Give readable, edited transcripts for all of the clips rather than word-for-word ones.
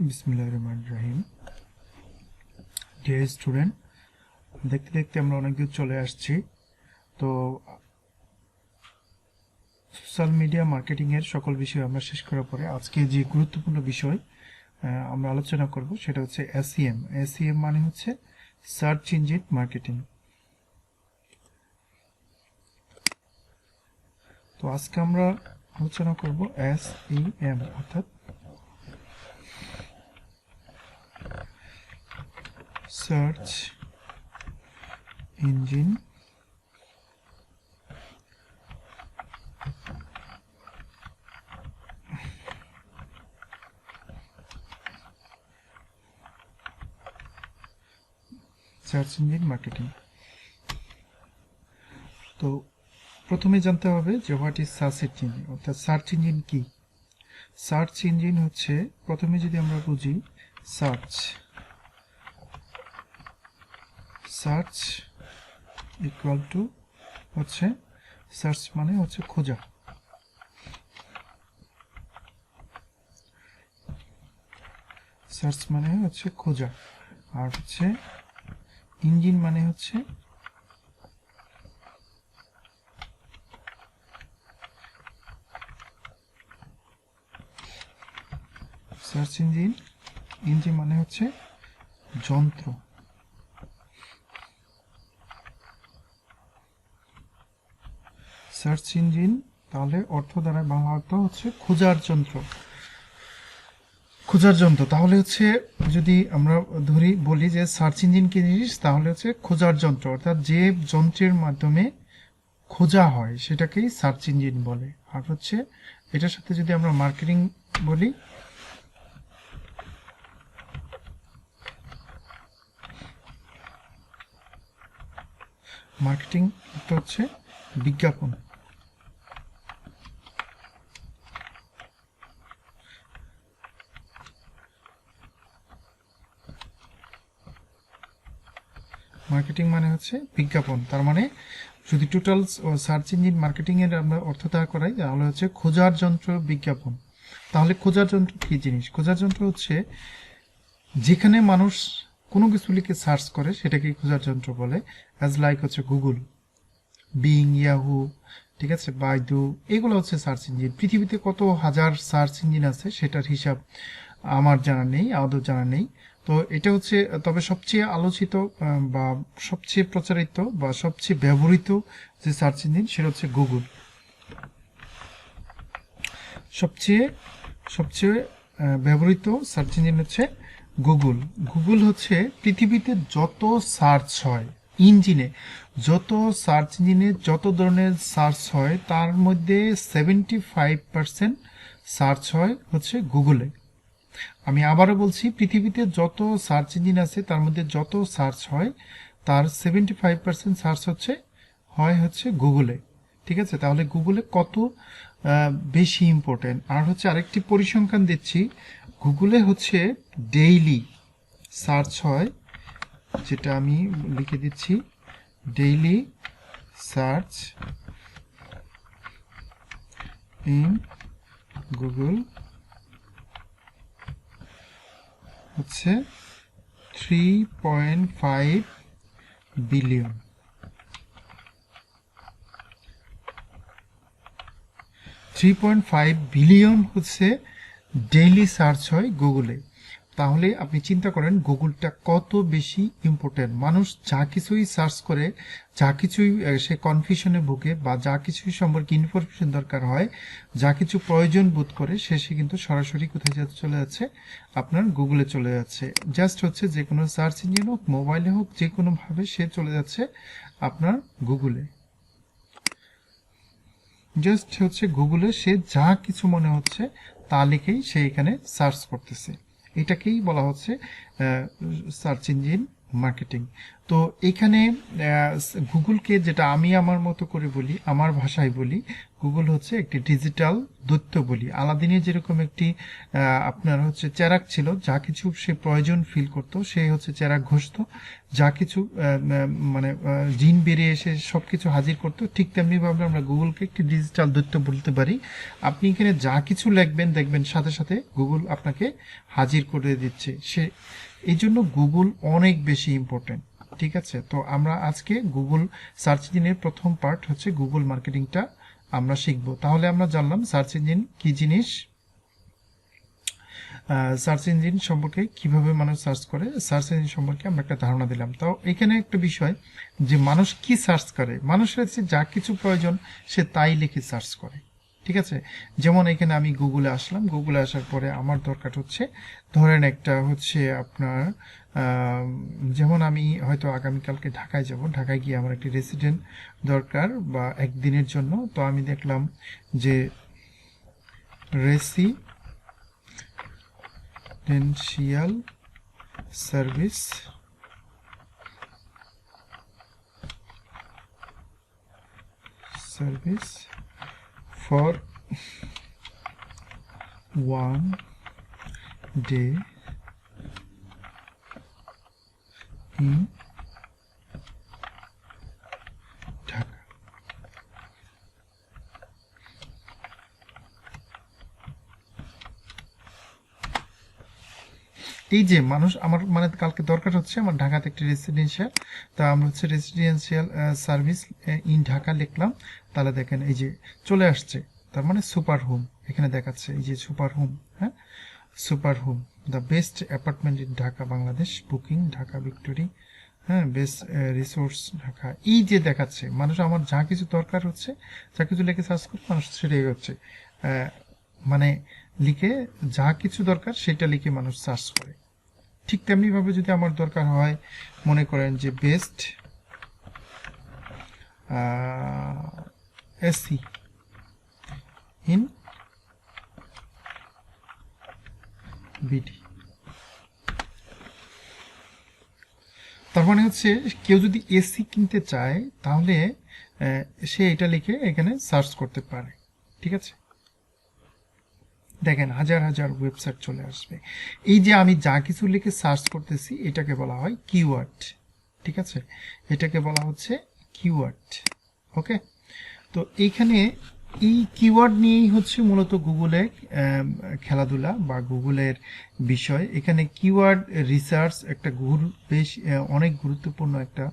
बिस्मिल्लाहिर्रहमानिर्रहीम। Dear student, देखते देखते আমরা অনেক দূর চলে আসছি। তো সোশ্যাল মিডিয়া মার্কেটিং এর সকল বিষয় আমরা শেষ করার পরে আজকে যে গুরুত্বপূর্ণ বিষয় আমরা আলোচনা করব সেটা হচ্ছে এসইএম। এসইএম মানে হচ্ছে সার্চ ইঞ্জিন মার্কেটিং। তো আজকে আমরা আলোচনা করব এসইএম অর্থাৎ search engine search engine marketing. তো প্রথমে জানতে হবে যে হোয়াট ইজ সার্চ ইঞ্জিন, অর্থাৎ সার্চ ইঞ্জিন কি। সার্চ ইঞ্জিন হচ্ছে, প্রথমে যদি আমরা বুঝি, সার্চ ইকুয়াল টু হচ্ছে, সার্চ মানে হচ্ছে খোঁজা। সার্চ মানে হচ্ছে খোঁজা, আর হচ্ছে ইঞ্জিন মানে হচ্ছে সার্চ ইঞ্জিন, ইঞ্জিন মানে হচ্ছে যন্ত্র। সার্চ ইঞ্জিন তাহলে অর্থ দ্বারায় বাংলা অর্থ হচ্ছে খোঁজার যন্ত্র। খোঁজার যন্ত্র তাহলে হচ্ছে, যদি আমরা বলি যে সার্চ ইঞ্জিন কি জিনিস, তাহলে হচ্ছে খোঁজার যন্ত্র, অর্থাৎ যে যন্ত্রের মাধ্যমে খোঁজা হয় সেটাকেই সার্চ ইঞ্জিন বলে। আর হচ্ছে এটার সাথে যদি আমরা মার্কেটিং বলি, মার্কেটিং হচ্ছে বিজ্ঞাপন। মার্কেটিং মানে হচ্ছে বিজ্ঞাপন। তার মানে যদি টোটাল সার্চ ইঞ্জিন মার্কেটিং এর আমরা অর্থটা করাই, তাহলে হচ্ছে খোঁজার যন্ত্র বিজ্ঞাপন। তাহলে খোঁজার যন্ত্র কি জিনিস? খোঁজার যন্ত্র হচ্ছে যেখানে মানুষ কোনো কিছু লিখে সার্চ করে সেটাকেই খোঁজার যন্ত্র বলে। অ্যাজ লাইক হচ্ছে গুগল, বিং, ইয়াহু, ঠিক আছে, বাইদু, এগুলো হচ্ছে সার্চ ইঞ্জিন। পৃথিবীতে কত হাজার সার্চ ইঞ্জিন আছে সেটার হিসাব আমার জানা নেই, আদৌ জানা নেই। তো এটা হচ্ছে, তবে সবচেয়ে আলোচিত বা সবচেয়ে প্রচারিত বা সবচেয়ে ব্যবহৃত যে সার্চ ইঞ্জিন সেটা হচ্ছে গুগল। সবচেয়ে সবচেয়ে ব্যবহৃত সার্চ ইঞ্জিন হচ্ছে গুগল। গুগল হচ্ছে পৃথিবীতে যত সার্চ হয় ইঞ্জিনে, যত সার্চ ইঞ্জিনে যত ধরনের সার্চ হয় তার মধ্যে 75% সার্চ হয় হচ্ছে গুগলে। আমি আবারও বলছি, পৃথিবীতে যত সার্চ ইঞ্জিন আছে তার মধ্যে যত সার্চ হয় তার 75% সার্চ হচ্ছে গুগলে। ঠিক আছে, তাহলে গুগলে কত বেশি ইম্পর্টেন্ট। আর হচ্ছে আরেকটি পরিসংখ্যান দিচ্ছি, গুগলে হচ্ছে ডেইলি সার্চ হয়, যেটা আমি লিখে দিচ্ছি, ডেইলি সার্চ ইন গুগল হচ্ছে 3.5 বিলিয়ন। 3.5 বিলিয়ন হচ্ছে ডেইলি সার্চ হয় গুগলে। তাহলে আপনি চিন্তা করেন গুগলটা কত বেশি ইম্পর্টেন্ট। মানুষ যা কিছুই সার্চ করে, যা কিছুই সে কনফিউশনে ভুগে, বা যা কিছুই সম্পর্কে ইনফরমেশন দরকার হয়, যা কিছু প্রয়োজন বোধ করে, সে কিন্তু সরাসরি কোথায় চলে যাচ্ছে, আপনার গুগলে চলে যাচ্ছে। জাস্ট হচ্ছে যে কোনো সার্চ ইঞ্জিন হোক, মোবাইলে হোক, যে কোনোভাবে সে চলে যাচ্ছে আপনার গুগলে। জাস্ট হচ্ছে গুগলে সে যা কিছু মনে হচ্ছে তা লিখেই সে এখানে সার্চ করতেছে। এটাকেই বলা হচ্ছে সার্চ ইঞ্জিন মার্কেটিং। তো এখানে গুগলকে, যেটা আমি আমার মতো করে বলি, আমার ভাষায় বলি, গুগল হচ্ছে একটি ডিজিটাল দৈত্য বলি। আলাদিনের যেরকম একটি আপনার হচ্ছে চেরাগ ছিল, যা কিছু সে প্রয়োজন ফিল করত, সে হচ্ছে চেরাগ ঘষত, যা কিছু মানে জিন বেরিয়ে এসে সব কিছু হাজির করতো, ঠিক তেমনিভাবে আমরা গুগলকে একটি ডিজিটাল দৈত্য বলতে পারি। আপনি এখানে যা কিছু লিখবেন, দেখবেন সাথে সাথে গুগল আপনাকে হাজির করে দিচ্ছে। সে এই জন্য গুগল অনেক বেশি ইম্পর্টেন্ট। ঠিক আছে, তো আমরা আজকে গুগল সার্চ ইঞ্জিনের প্রথম পার্ট হচ্ছে গুগল মার্কেটিংটা আমরা শিখব। তাহলে আমরা জানলাম সার্চ ইঞ্জিন কি জিনিস, সার্চ ইঞ্জিন সম্পর্কে কিভাবে মানুষ সার্চ করে, সার্চ ইঞ্জিন সম্পর্কে আমরা একটা ধারণা দিলাম। তো এখানে একটা বিষয় যে মানুষ কি সার্চ করে, মানুষের হচ্ছে যা কিছু প্রয়োজন সে তাই লিখে সার্চ করে। ঠিক আছে, যেমন এখানে আমি গুগলে আসলাম, গুগলে আসার পরে আমার দরকার হচ্ছে, ধরেন একটা হচ্ছে আপনার যেমন আমি হয়তো আগামীকালকে ঢাকায় যাব, ঢাকায় গিয়ে আমার একটি রেসিডেন্ট দরকার বা একদিনের জন্য। তো আমি দেখলাম যে residential service for 1 day in Dhaka. এই যে মানুষ আমার মানে কালকে দরকার হচ্ছে আমার ঢাকাতে একটি রেসিডেন্সিয়াল, তা আমরা হচ্ছে রেসিডেন্সিয়াল সার্ভিস ইন ঢাকা লিখলাম, তাহলে দেখেন এই যে চলে আসছে, তার মানে সুপার হোম এখানে দেখাচ্ছে, এই যে সুপার হোম, হ্যাঁ super home, the best apartment in Dhaka Bangladesh, booking Dhaka victory, হ্যাঁ বেস্ট রিসোর্স ঢাকা, এই যে দেখাচ্ছে। মানুষ আমার যা কিছু দরকার হচ্ছে, যা কিছু লিখে সার্চ করে মানুষ সেটাই হচ্ছে মানে লিখে যা কিছু দরকার সেটা লিখে মানুষ সার্চ করে। ঠিক তেমনিভাবে যদি আমার দরকার হয়, মনে করেন যে বেস্ট এসি ইন বিডি, তার মানে হচ্ছে কেউ যদি এসি কিনতে চায় তাহলে সে এটা লিখে এখানে সার্চ করতে পারে। ঠিক আছে, দেখেন হাজার হাজার ওয়েবসাইট চলে আসবে। এই যে আমি যা কিছু লিখে সার্চ করতেছি এটাকে বলা হয় কিওয়ার্ড। ঠিক আছে, এটাকে বলা হচ্ছে কিওয়ার্ড। ওকে, তো এইখানে এই কিওয়ার্ড নিয়েই হচ্ছে মূলত গুগলে খেলাধুলা বা গুগলের বিষয়। এখানে কিওয়ার্ড রিসার্চ একটা বেশ অনেক গুরুত্বপূর্ণ একটা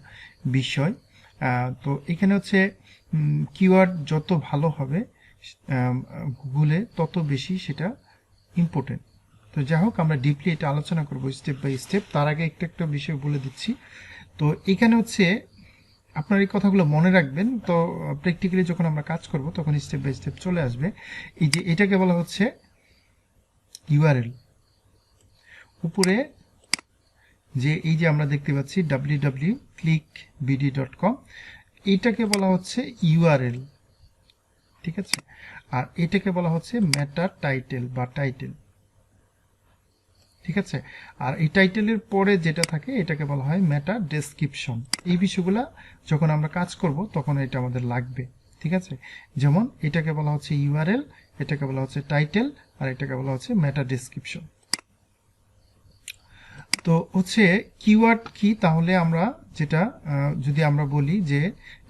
বিষয়। তো এখানে হচ্ছে কিওয়ার্ড যত ভালো হবে গুগলে তত বেশি সেটা ইম্পর্টেন্ট। তো যাই হোক, আমরা ডিপলি এটা আলোচনা করবো স্টেপ বাই স্টেপ। তার আগে একটা একটা বিষয় বলে দিচ্ছি। তো এখানে হচ্ছে আপনার এই কথাগুলো মনে রাখবেন, তো প্র্যাকটিক্যালি যখন আমরা কাজ করব তখন স্টেপ বাই স্টেপ চলে আসবে। এই যে এটাকে বলা হচ্ছে ইউআরএল, উপরে যে এই যে আমরা দেখতে পাচ্ছি www.clickbd.com, এইটাকে বলা হচ্ছে ইউআরএল। ঠিক আছে, আর এটাকে বলা হচ্ছে মেটা টাইটেল বা টাইটেল। ঠিক আছে, আর এই টাইটেলের পরে যেটা থাকে এটাকে বলা হয় মেটা ডেসক্রিপশন। এই বিষয়গুলা যখন আমরা কাজ করব তখন এটা আমাদের লাগবে। ঠিক আছে, যেমন এটাকে বলা হচ্ছে ইউআরএল, এটাকে বলা হচ্ছে টাইটেল, আর এটাকে বলা হচ্ছে মেটা ডেসক্রিপশন। তো হচ্ছে কিওয়ার্ড কি, তাহলে আমরা যেটা যদি আমরা বলি যে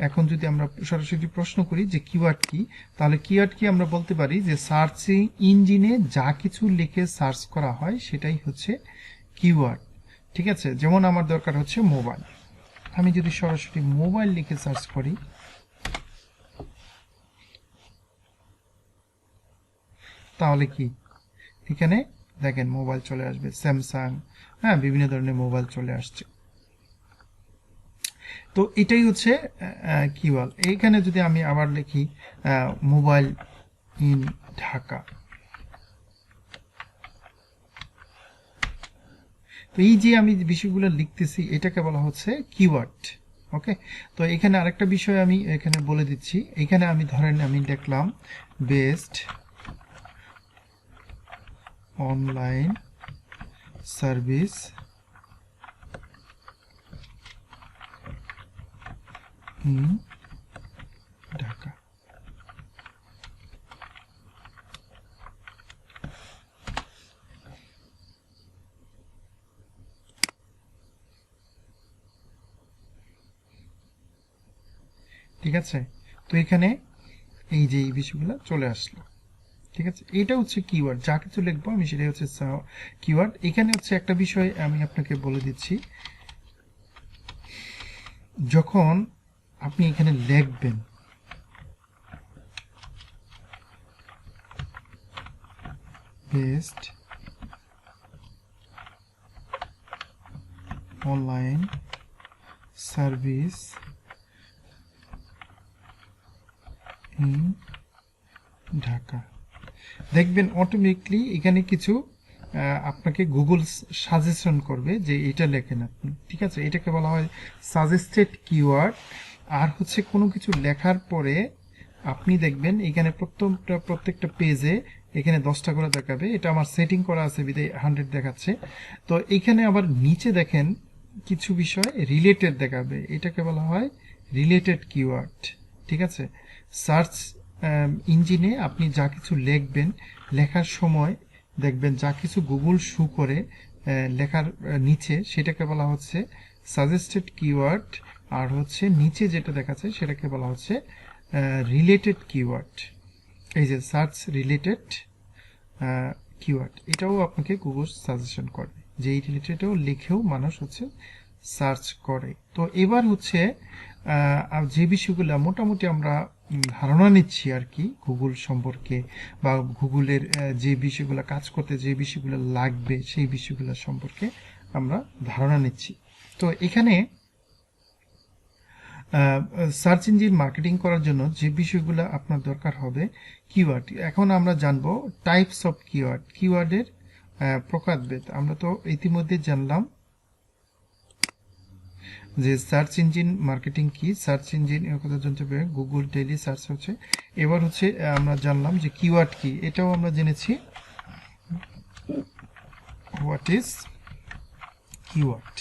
এখন যদি আমরা সরাসরি প্রশ্ন করি যে কিওয়ার্ড কি, তাহলে কিওয়ার্ড কি আমরা বলতে পারি যে সার্চিং ইঞ্জিনে যা কিছু লিখে সার্চ করা হয় সেটাই হচ্ছে কিওয়ার্ড। ঠিক আছে, যেমন আমার দরকার হচ্ছে মোবাইল, আমি যদি সরাসরি মোবাইল লিখে সার্চ করি তাহলে কি এখানে দেখেন মোবাইল চলে আসবে, স্যামসাং, হ্যাঁ বিভিন্ন ধরনের মোবাইল চলে আসছে। তো এটাই হচ্ছে কিওয়ার্ড। এইখানে যদি আমি আবার লিখি মোবাইল ইন ঢাকা, তো এই যে আমি বিষয়গুলো লিখতেছি এটাকে বলা হচ্ছে কিওয়ার্ড। ওকে, তো এখানে আরেকটা বিষয় আমি এখানে বলে দিচ্ছি। এখানে আমি ধরেন আমি দেখলাম best online service in Dhaka. ঠিক আছে, তো এখানে এই যে এই বিষয়গুলো চলে আসলো। ঠিক আছে, এটা হচ্ছে কিওয়ার্ড, যা কিছু লিখবো আমি সেটাই হচ্ছে কিওয়ার্ড। এখানে হচ্ছে একটা বিষয় আমি আপনাকে বলে দিচ্ছি, যখন আপনি এখানে লিখবেন best online service in Dhaka, দেখবেন অটোমেটিকলি এখানে কিছু আপনাকে গুগল সাজেশন করবে যে এটা লেখেন আপনি। ঠিক আছে, এটাকে বলা হয় সাজেস্টেড কিওয়ার্ড। আর হচ্ছে কোনো কিছু লেখার পরে আপনি দেখবেন এখানে প্রত্যেকটা পেজে এখানে 10টা করে দেখাবে। এটা আমার সেটিং করা আছে বিধায় 100 দেখাচ্ছে। তো এখানে আবার নিচে দেখেন কিছু বিষয় রিলেটেড দেখাবে, এটাকে বলা হয় রিলেটেড কিওয়ার্ড। ঠিক আছে, সার্চ ইঞ্জিনে আপনি যা কিছু লিখবেন, লেখার সময় দেখবেন যা কিছু গুগল শো করে লেখার নিচে, সেটাকে বলা হচ্ছে সাজেস্টেড কিওয়ার্ড। আর হচ্ছে নিচে যেটা দেখাচ্ছে সেটাকে বলা হচ্ছে রিলেটেড কিওয়ার্ড। এই যে সার্চ রিলেটেড কিওয়ার্ড, এটাও আপনাকে গুগল সাজেশন করবে, যে এই রিলেটেডও লিখেও মানুষ হচ্ছে সার্চ করে। তো এবার হচ্ছে যে বিষয়গুলো মোটামুটি আমরা ধারণা নিচ্ছি আর কি গুগল সম্পর্কে, বা গুগলের যে বিষয়গুলো কাজ করতে যে বিষয়গুলো লাগবে সেই বিষয়গুলো সম্পর্কে আমরা ধারণা নিচ্ছি। তো এখানে সার্চ ইঞ্জিন মার্কেটিং করার জন্য যে বিষয়গুলো আপনার দরকার হবে, কিওয়ার্ড। এখন আমরা জানবো টাইপস অফ কিওয়ার্ড, কিওয়ার্ডের প্রকারভেদ। আমরা তো ইতিমধ্যে জানলাম যে সার্চ ইঞ্জিন মার্কেটিং কি, সার্চ ইঞ্জিন এর কথা জানতে হবে, গুগল ডেইলি সার্চ হচ্ছে। এবার হচ্ছে আমরা জানলাম যে কিওয়ার্ড কি, এটাও আমরা জেনেছি। What is keyword,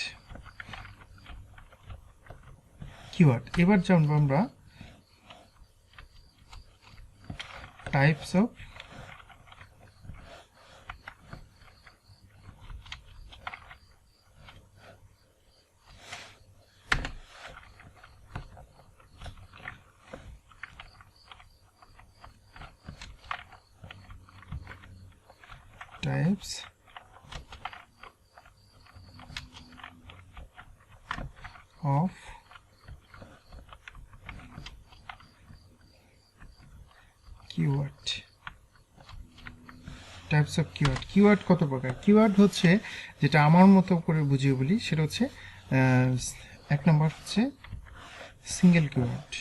keyword. এবার জানবো আমরা types of types of keyword, types of keyword. Keyword কত প্রকার? কিওয়ার্ড হচ্ছে, যেটা আমার মতো করে বুঝিয়ে বলি, সেটা হচ্ছে এক নম্বর হচ্ছে single keyword,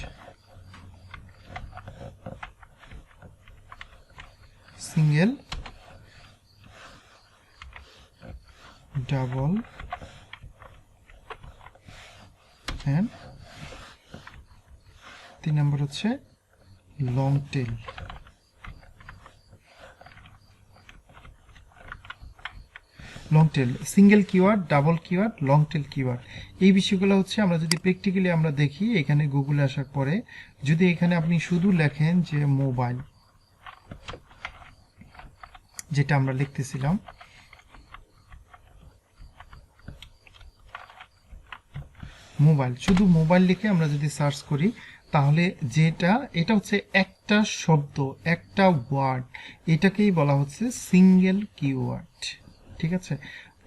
single, double and 3 নম্বর হচ্ছে long tail. Long tail, single keyword, double keyword, long tail keyword, এই বিষয়গুলো হচ্ছে আমরা যদি প্র্যাকটিক্যালি আমরা দেখি এখানে গুগলে আসার পরে, যদি এখানে আপনি শুধু লেখেন যে মোবাইল, যেটা আমরা লিখতেছিলাম, মোবাইল, শুধু মোবাইল লিখে আমরা যদি সার্চ করি, তাহলে যেটা এটা হচ্ছে একটা শব্দ, একটা ওয়ার্ড, এটাকেই বলা হচ্ছে সিঙ্গেল কিওয়ার্ড। ঠিক আছে,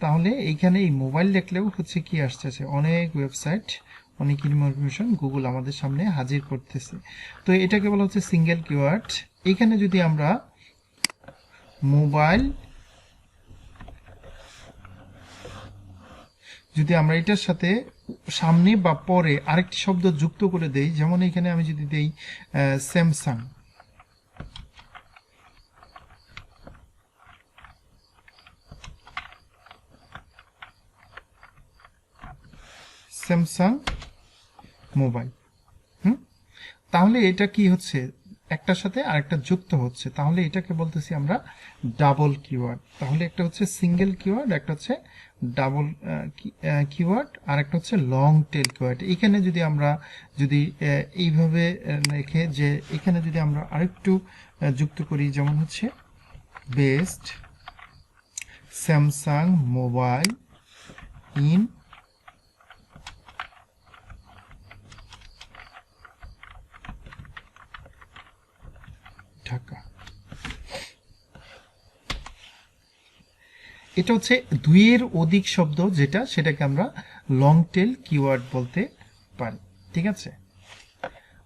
তাহলে এইখানে এই মোবাইল লিখলেও হচ্ছে কি আসতেছে, অনেক ওয়েবসাইট, অনেক ইনফরমেশন গুগল আমাদের সামনে হাজির করতেছে। তো এটাকে বলা হচ্ছে সিঙ্গেল কিওয়ার্ড। এখানে যদি আমরা মোবাইল, যদি আমরা এটার সাথে সামনে বা পরে আরেকটি শব্দ যুক্ত করে দেই, যেমন এখানে আমি যদি দেই স্যামসাং, স্যামসাং মোবাইল, তাহলে এটা কি হচ্ছে, একটার সাথে আরেকটা যুক্ত হচ্ছে, তাহলে এটাকে বলতেছি আমরা ডাবল কিওয়ার্ড। তাহলে একটা হচ্ছে সিঙ্গেল কিওয়ার্ড, একটা হচ্ছে ডাবল কিওয়ার্ড, আর একটা হচ্ছে লং টেল কিওয়ার্ড। এখানে যদি আমরা যদি এইভাবে রেখে যে এখানে যদি আমরা আরেকটু যুক্ত করি, যেমন হচ্ছে best Samsung mobile in Dhaka, এটা হচ্ছে দুইয়ের অধিক শব্দ যেটা, সেটাকে আমরা লং টেল কিওয়ার্ড বলতে পারি। ঠিক আছে,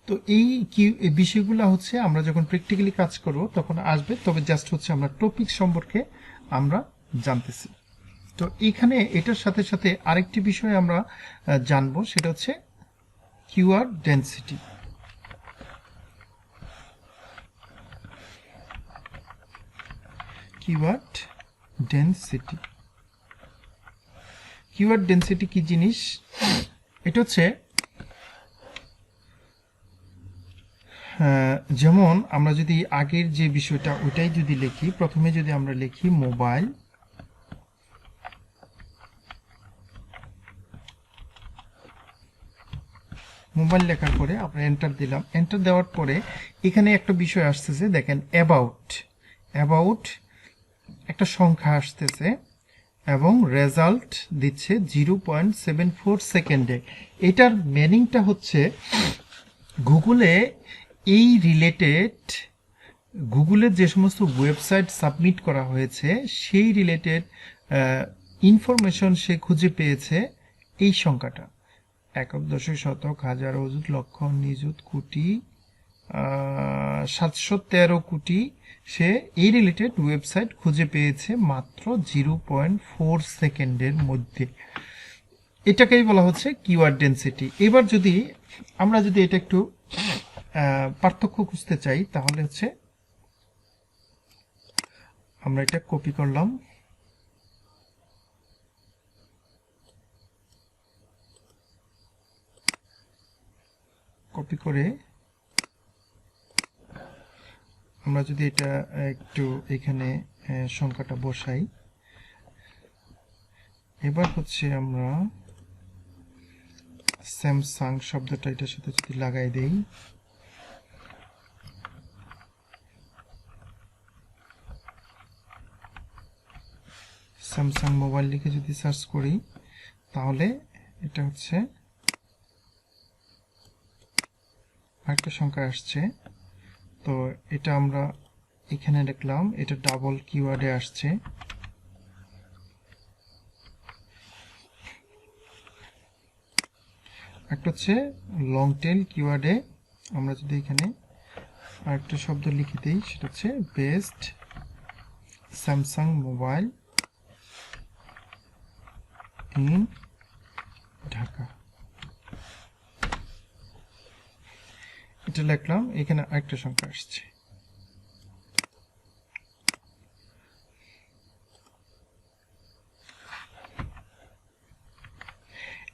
তো এই বিষয়গুলো হচ্ছে আমরা যখন প্র্যাকটিক্যালি কাজ করব তখন আসবে, তবে জাস্ট হচ্ছে আমরা টপিক সম্পর্কে আমরা জানতেছি। তো এইখানে এটার সাথে সাথে আরেকটি বিষয় আমরা জানবো, সেটা হচ্ছে keyword density. Keyword density, keyword density কি জিনিস? এটা হচ্ছে যেমন আমরা যদি আগের যে বিষয়টা ওইটাই যদি লিখি, প্রথমে যদি আমরা লিখি মোবাইল, মোবাইল লেখার পরে আমরা এন্টার দিলাম, এন্টার দেওয়ার পরে এখানে একটা বিষয় আসতেছে, দেখেন অ্যাবাউট, অ্যাবাউট একটা সংখ্যা আসতেছে এবং রেজাল্ট দিচ্ছে 0.74 সেকেন্ডে। এটার মিনিংটা হচ্ছে গুগলে এই রিলেটেড, গুগলের যে সমস্ত ওয়েবসাইট সাবমিট করা হয়েছে সেই রিলেটেড ইনফরমেশন সে খুঁজে পেয়েছে এই সংখ্যাটা, একক দশক শতক হাজার অযুত লক্ষ নিযুত কোটি 713 কোটি, সে এই রিলেটেড ওয়েবসাইট খুঁজে পেয়েছে মাত্র 0.4 সেকেন্ডের মধ্যে। এটাকেই বলা হচ্ছে কিওয়ার্ড ডেনসিটি। এবার যদি আমরা যদি এটা একটু পার্থক্য খুঁজতে চাই, তাহলে হচ্ছে আমরা এটা কপি করলাম, কপি করে আমরা যদি এটা একটু এখানে সংখ্যাটা বসাই, এবার হচ্ছে আমরা স্যামসাং শব্দটা এটার সাথে যদি লাগাই দেই, স্যামসাং মোবাইল লিখে যদি সার্চ করি, তাহলে এটা হচ্ছে আরেকটা সংখ্যা আসছে। তো এটা আমরা এখানে লিখলাম, এটা ডাবল কিওয়ার্ডে আসছে। একটা হচ্ছে লং টেল কিওয়ার্ডে আমরা যদি এখানে আরেকটা শব্দ লিখে দিই, সেটা হচ্ছে best Samsung mobile in Dhaka, এটা লিখলাম, এখানে আরেকটা সংখ্যা আসছে।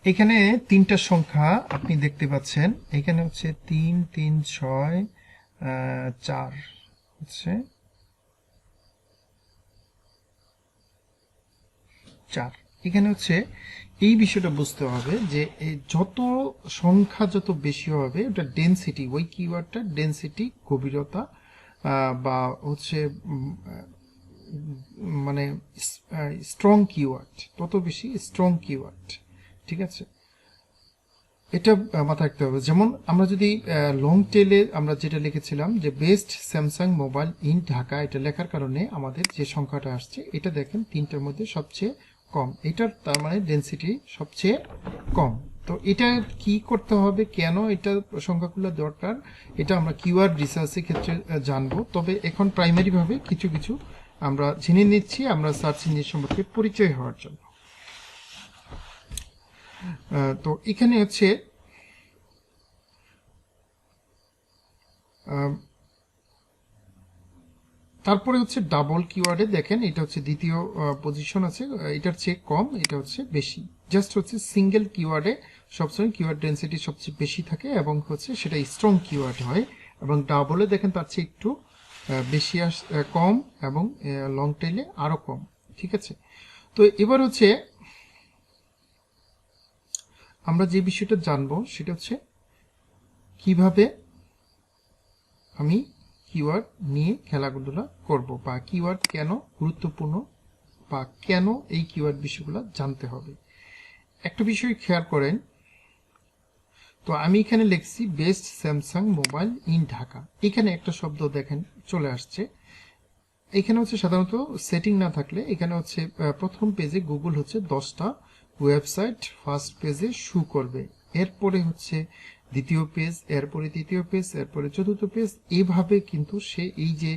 এখানে তিনটা সংখ্যা আপনি দেখতে পাচ্ছেন, এখানে হচ্ছে 3 3 6 4 হচ্ছে 4। এখানে হচ্ছে এই বিষয়টা বুঝতে হবে যে যত সংখ্যা যত বেশি হবে ওটা ডেনসিটি, ওই কিওয়ার্ডটা ডেনসিটি গভীরতা বা হচ্ছে মানে স্ট্রং কিওয়ার্ড, তত বেশি স্ট্রং কিওয়ার্ড। ঠিক আছে, এটা মাথায় রাখতে হবে। যেমন আমরা যদি লং টেলে আমরা যেটা লিখেছিলাম যে best Samsung mobile in Dhaka, এটা লেখার কারণে আমাদের যে সংখ্যাটা আসছে এটা দেখেন তিনটার মধ্যে সবচেয়ে কম, এটার তার মানে ডেনসিটি সবচেয়ে কম। তো এটা কি করতে হবে, কেন এটা সংখ্যাগুলো দরকার, এটা আমরা কিওয়ার্ড রিসার্চের ক্ষেত্রে জানবো। তবে এখন প্রাইমারি ভাবে কিছু কিছু আমরা জেনে নিচ্ছি আমরা সার্চ ইঞ্জিন সম্পর্কে পরিচয় হওয়ার জন্য। তো এখানে হচ্ছে তারপরে হচ্ছে ডাবল কিওয়ার্ডে দেখেন এটা হচ্ছে দ্বিতীয় পজিশন আছে, এটার চেয়ে কম, এটা হচ্ছে বেশি। জাস্ট হচ্ছে সিঙ্গেল কিওয়ার্ডে সবসময় কিওয়ার্ড ডেনসিটি সবচেয়ে বেশি থাকে এবং হচ্ছে সেটা স্ট্রং কিওয়ার্ড হয়, এবং ডাবলে দেখেন তার চেয়ে একটু বেশি কম, এবং লং টেইলে আরো কম। ঠিক আছে, তো এবার হচ্ছে আমরা যে বিষয়টা জানবো সেটা হচ্ছে কিভাবে আমি কিওয়ার্ড নিয়ে খেলাধুলা করব, বা কিওয়ার্ড কেন গুরুত্বপূর্ণ, বা কেন এই কিওয়ার্ড বিষয়গুলো জানতে হবে। একটা বিষয় খেয়াল করেন, তো আমি এখানে লিখছি best Samsung mobile in Dhaka. এখানে একটা শব্দ দেখেন চলে আসছে। এখানে হচ্ছে সাধারণত সেটিং না থাকলে এখানে হচ্ছে প্রথম পেজে গুগল হচ্ছে 10টা ওয়েবসাইট ফার্স্ট পেজে শু করবে, এরপরে হচ্ছে দ্বিতীয় পেজ, এরপরে তৃতীয় পেজ, এরপরে চতুর্থ পেজ, এইভাবে কিন্তু সে এই যে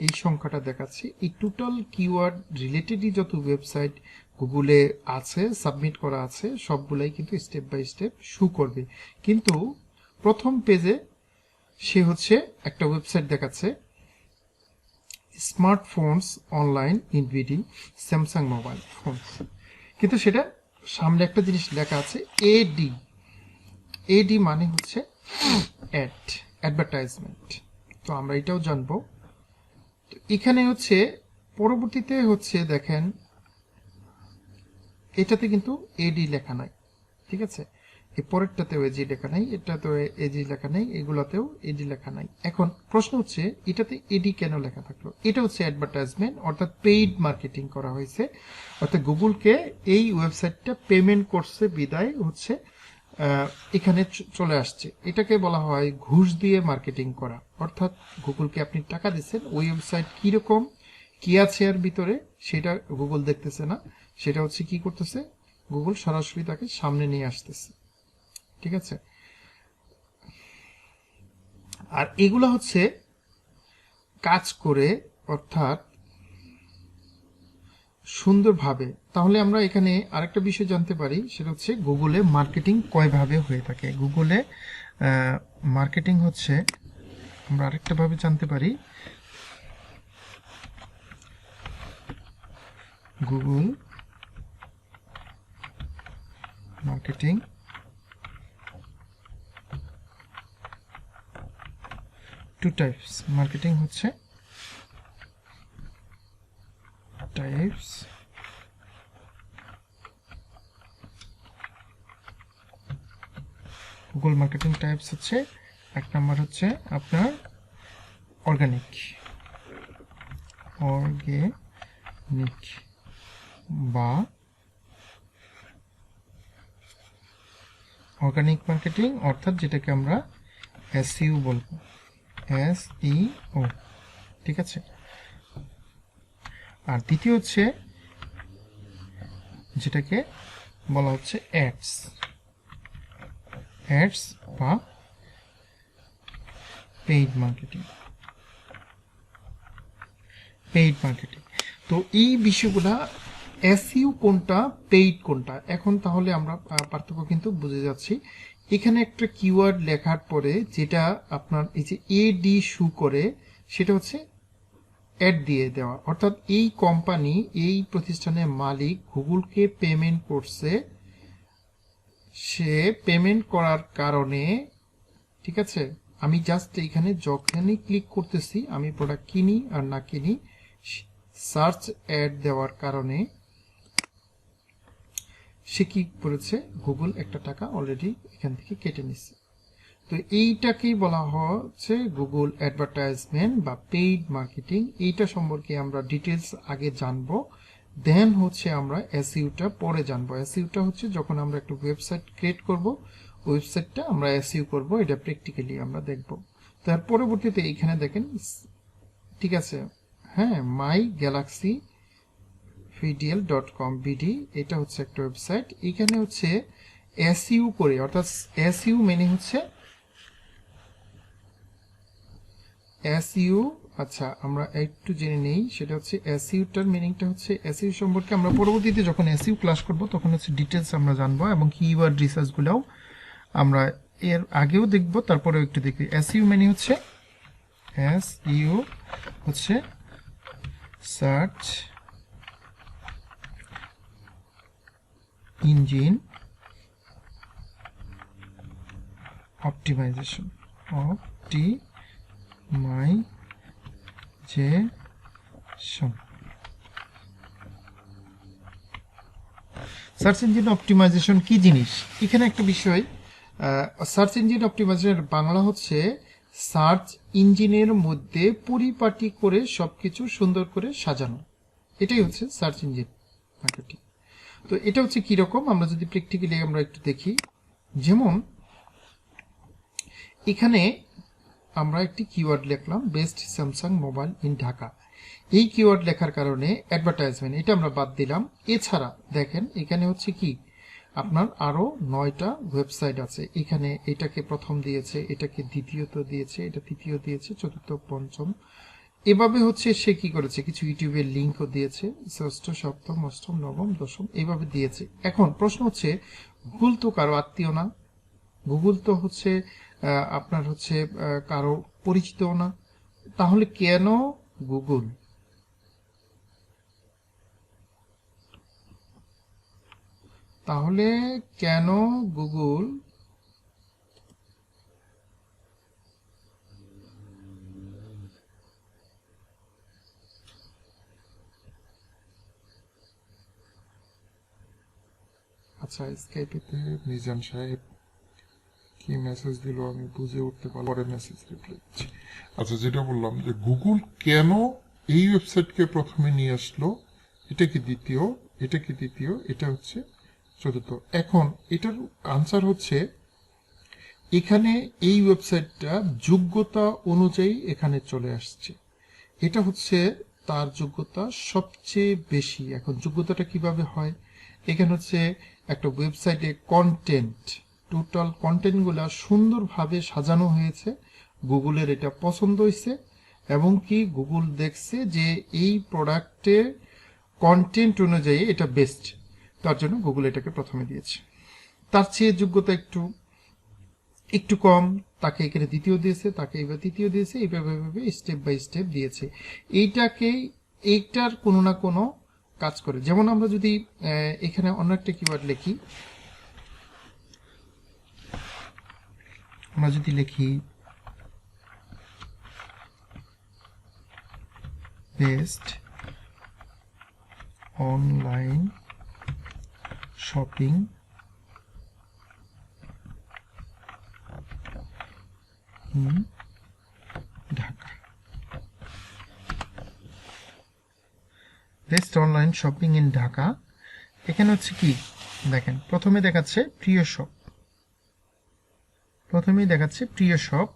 এই সংখ্যাটা দেখাচ্ছে, এই টোটাল কিওয়ার্ড রিলেটেডই যত ওয়েবসাইট গুগলে আছে, সাবমিট করা আছে, সবগুলাই কিন্তু স্টেপ বাই স্টেপ শু করবে। কিন্তু প্রথম পেজে সে হচ্ছে একটা ওয়েবসাইট দেখাচ্ছে smartphones online in BD Samsung mobile phones, কিন্তু সেটা সামনে একটা জিনিস লেখা আছে এডি। এডি মানে হচ্ছে অ্যাডভার্টাইজমেন্ট। তো আমরা এটাও জানবো। তো এখানে হচ্ছে পরবর্তীতে হচ্ছে দেখেন এটাতে কিন্তু এডি লেখা নাই। ঠিক আছে, এই পরেরটাতেও এজি লেখা নাই, এটাতেও এজি লেখা নাই, এগুলাতেও এডি লেখা নাই। এখন প্রশ্ন হচ্ছে এটাতে এডি কেন লেখা থাকলো? এটা হচ্ছে অ্যাডভার্টাইজমেন্ট, অর্থাৎ পেইড মার্কেটিং করা হয়েছে, অর্থাৎ গুগলকে এই ওয়েবসাইটটা পেমেন্ট করছে বিদায় হচ্ছে এখানে চলে আসছে। এটাকে বলা হয় ঘুষ দিয়ে মার্কেটিং করা, অর্থাৎ গুগলকে আপনি টাকা দিচ্ছেন, ওই ওয়েবসাইট কিরকম কি আছে এর ভিতরে সেটা গুগল দেখতেছে না, সেটা হচ্ছে কি করতেছে, গুগল সরাসরি তাকে সামনে নিয়ে আসতেছে। ঠিক আছে, আর এগুলো হচ্ছে কাজ করে, অর্থাৎ সুন্দরভাবে। তাহলে আমরা এখানে আরেকটা বিষয় জানতে পারি, সেটা হচ্ছে গুগলে মার্কেটিং কয়ভাবে হয়ে থাকে। গুগলে মার্কেটিং হচ্ছে আমরা আরেকটা ভাবে জানতে পারি, Google marketing two types. Marketing হচ্ছে টাইপস। গুগল মার্কেটিং টাইপস হচ্ছে এক নাম্বার হচ্ছে আপনার অর্গানিক বা অর্গানিক মার্কেটিং, অর্থাৎ যেটাকে আমরা এসইও বলবো, এসইও। ঠিক আছে, আর দ্বিতীয় হচ্ছে যেটাকে বলা হচ্ছে অ্যাডস বা পেইড মার্কেটিং। তো এই বিষয়গুলা এসইও কোনটা, পেইড কোনটা, এখন তাহলে আমরা পার্থক্য কিন্তু বুঝে যাচ্ছি। এখানে একটা কিওয়ার্ড লেখার পরে যেটা আপনার এই যে এডি শু করে, সেটা হচ্ছে অ্যাড দিয়ে দেওয়া, অর্থাৎ এই কোম্পানি, এই প্রতিষ্ঠানের মালিক গুগলকে পেমেন্ট করছে, সে পেমেন্ট করার কারণে, ঠিক আছে, আমি জাস্ট এখানে যখনই ক্লিক করতেছি, আমি প্রোডাক্ট কিনি আর না কিনি, সার্চ অ্যাড দেওয়ার কারণে সে কি করেছে, গুগল একটা টাকা অলরেডি এখান থেকে কেটে নিচ্ছে। তো এইটাকেই বলা হচ্ছে গুগল অ্যাডভার্টাইজমেন্ট বা পেইড মার্কেটিং। এইটা সম্পর্কে আমরা ডিটেলস আগে জানবো, দেন হচ্ছে আমরা এসইওটা পরে জানবো। এসইওটা হচ্ছে যখন আমরা একটা ওয়েবসাইট ক্রিয়েট করব, ওয়েবসাইটটা আমরা এসইও করব, এটা প্র্যাকটিক্যালি আমরা দেখব। তার পরবর্তীতে এখানে দেখেন, ঠিক আছে, হ্যাঁ, মাই গ্যালাক্সি ভিডিএল.com বিডি, এটা হচ্ছে একটা ওয়েবসাইট। এখানে হচ্ছে এসইও করে, অর্থাৎ এসইও মানে হচ্ছে এসইও। আচ্ছা, আমরা একটু জেনে নেই, সেটা হচ্ছে এসইওটার মিনিংটা হচ্ছে, এসইও সম্পর্কে আমরা পরবর্তীতে যখন এসইও ক্লাস করব তখন হচ্ছে ডিটেলস আমরা জানবো, এবং কিওয়ার্ড রিসার্চগুলোও আমরা এর আগেও দেখব, তারপরেও একটু দেখি। এসইও মানে হচ্ছে, এসইও হচ্ছে search engine optimisation, optimisation. Search engine optimisation কি জিনিস? এখানে একটা বিষয়, সার্চ ইঞ্জিন অপটিমাইজেশন বাংলা হচ্ছে সার্চ ইঞ্জিনের মধ্যে পরিপাটি করে সবকিছু সুন্দর করে সাজানো, এটাই হচ্ছে সার্চ ইঞ্জিন মার্কেটিং। তো এটা হচ্ছে কিরকম, আমরা যদি প্র্যাকটিক্যালি আমরা একটু দেখি। যেমন এখানে আমরা একটি কিওয়ার্ড লিখলাম, best Samsung mobile in Dhaka. এই কিওয়ার্ড লেখার কারণে অ্যাডভার্টাইজমেন্ট এটা আমরা বাদ দিলাম। এছাড়া দেখেন এখানে হচ্ছে কি আপনার আরো 9টা ওয়েবসাইট আছে। এখানে এটাকে প্রথম দিয়েছে, এটাকে দ্বিতীয়ত দিয়েছে, এটা তৃতীয় দিয়েছে, চতুর্থ, পঞ্চম, এভাবে হচ্ছে সে কি করেছে, কিছু ইউটিউবের লিঙ্কও দিয়েছে, ষষ্ঠ, সপ্তম, অষ্টম, নবম, দশম এইভাবে দিয়েছে। এখন প্রশ্ন হচ্ছে গুগল তো কারো আত্মীয় না, গুগল তো হচ্ছে আপনার হচ্ছে কারো পরিচিতও না, তাহলে কেন গুগল? তাহলে কেন গুগল আচ্ছা স্কাইপেতে মিজান সাহেব কি মেসেজ দিল আমি বুঝে উঠতে পারলাম, পরে মেসেজ রিপ্লাই দিচ্ছি। আচ্ছা যেটা বললাম যে গুগল কেন এই ওয়েবসাইটকে প্রথমে নিয়ে আসলো, এটা কি দ্বিতীয়, এটা কি তৃতীয়, এটা হচ্ছে চতুর্থ। এখন এটার আনসার হচ্ছে এখানে এই ওয়েবসাইটটা যোগ্যতা অনুযায়ী এখানে চলে আসছে, এটা হচ্ছে তার যোগ্যতা সবচেয়ে বেশি। এখন যোগ্যতাটা কিভাবে হয়, এখানে হচ্ছে একটা ওয়েবসাইটে কন্টেন্ট, টোটাল কন্টেন্টগুলো সুন্দরভাবে সাজানো হয়েছে, গুগলের এটা পছন্দ হয়েছে এবং কি গুগল দেখছে যে এই প্রোডাক্টের কন্টেন্ট অনুযায়ী এটা বেস্ট, তার জন্য গুগল এটাকে প্রথমে দিয়েছে। তার চেয়ে যোগ্যতা একটু একটু কম, তাকে এখানে দ্বিতীয় দিয়েছে, তাকে এবার তৃতীয় দিয়েছে, এইভাবে স্টেপ বাই স্টেপ দিয়েছে। এইটার কোনো না কোনো কাজ করে। যেমন আমরা যদি এখানে অন্য একটা কিওয়ার্ড লিখি, আমরা যদি লিখি best online shopping in Dhaka, best online shopping in Dhaka. এখানে হচ্ছে কি দেখেন, প্রথমে দেখাচ্ছে প্রিয় শপ, প্রথমেই দেখাচ্ছে প্রিয় শপ,